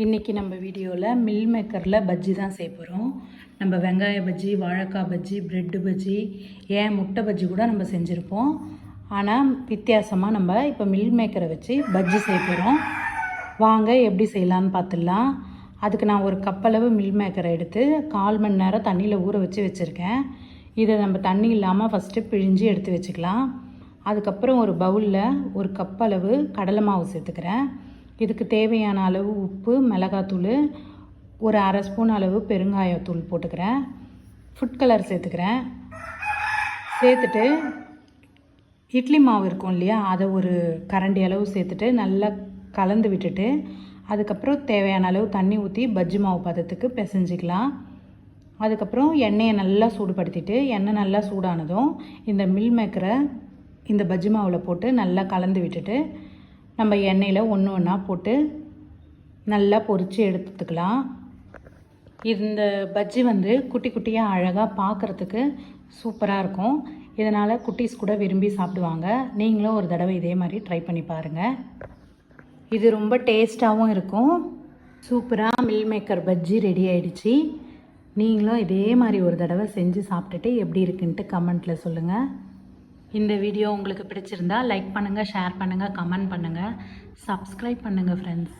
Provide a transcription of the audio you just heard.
இன்றைக்கி நம்ம வீடியோவில் மில் மேக்கரில் பஜ்ஜி தான் செய்ய போகிறோம். நம்ம வெங்காய பஜ்ஜி, வாழைக்காய் பஜ்ஜி, ப்ரெட்டு பஜ்ஜி, முட்டை பஜ்ஜி கூட நம்ம செஞ்சுருப்போம். ஆனால் வித்தியாசமாக நம்ம இப்போ மில் மேக்கரை வச்சு பஜ்ஜி செய்ய போகிறோம். வாங்க எப்படி செய்யலான்னு பார்த்துடலாம். அதுக்கு நான் ஒரு கப்பளவு மில் மேக்கரை எடுத்து 1/4 மணி நேரம் தண்ணியில் ஊற வச்சுருக்கேன். இதை நம்ம தண்ணி இல்லாமல் ஃபஸ்ட்டு பிழிஞ்சு எடுத்து வச்சுக்கலாம். அதுக்கப்புறம் ஒரு பவுலில் ஒரு கப்பளவு கடலை மாவு சேர்த்துக்கிறேன். இதுக்கு தேவையான அளவு உப்பு, மிளகாத்தூள், ஒரு 1/2 ஸ்பூன் அளவு பெருங்காயத்தூள் போட்டுக்கிறேன். ஃபுட் கலர் சேர்த்துக்கிறேன். சேர்த்துட்டு இட்லி மாவு இருக்கும் இல்லையா, அதை ஒரு கரண்டி அளவு சேர்த்துட்டு நல்லா கலந்து விட்டுட்டு அதுக்கப்புறம் தேவையான அளவு தண்ணி ஊற்றி பஜ்ஜி மாவு பதத்துக்கு பிசைஞ்சிக்கலாம். அதுக்கப்புறம் எண்ணெயை நல்லா சூடுபடுத்திட்டு எண்ணெய் நல்லா சூடானதும் இந்த மில் மேக்கரை இந்த பஜ்ஜி மாவில் போட்டு நல்லா கலந்து விட்டுட்டு நம்ம எண்ணெயில் ஒன்று ஒன்றா போட்டு நல்லா பொரித்து எடுத்துக்கலாம். இந்த பஜ்ஜி குட்டி குட்டியாக அழகாக பார்க்குறதுக்கு சூப்பராக இருக்கும். இதனால் குட்டீஸ் கூட விரும்பி சாப்பிடுவாங்க. நீங்களும் ஒரு தடவை இதே மாதிரி ட்ரை பண்ணி பாருங்கள். இது ரொம்ப டேஸ்ட்டாகவும் இருக்கும். சூப்பராக மில் மேக்கர் பஜ்ஜி ரெடி ஆகிடுச்சு. நீங்களும் இதே மாதிரி ஒரு தடவை செஞ்சு சாப்பிட்டுட்டு எப்படி இருக்குன்ட்டு கமெண்ட்டில் சொல்லுங்கள். இந்த வீடியோ உங்களுக்கு பிடிச்சிருந்தா லைக் பண்ணுங்கள், ஷேர் பண்ணுங்கள், கமெண்ட் பண்ணுங்கள், சப்ஸ்கிரைப் பண்ணுங்கள் ஃப்ரெண்ட்ஸ்.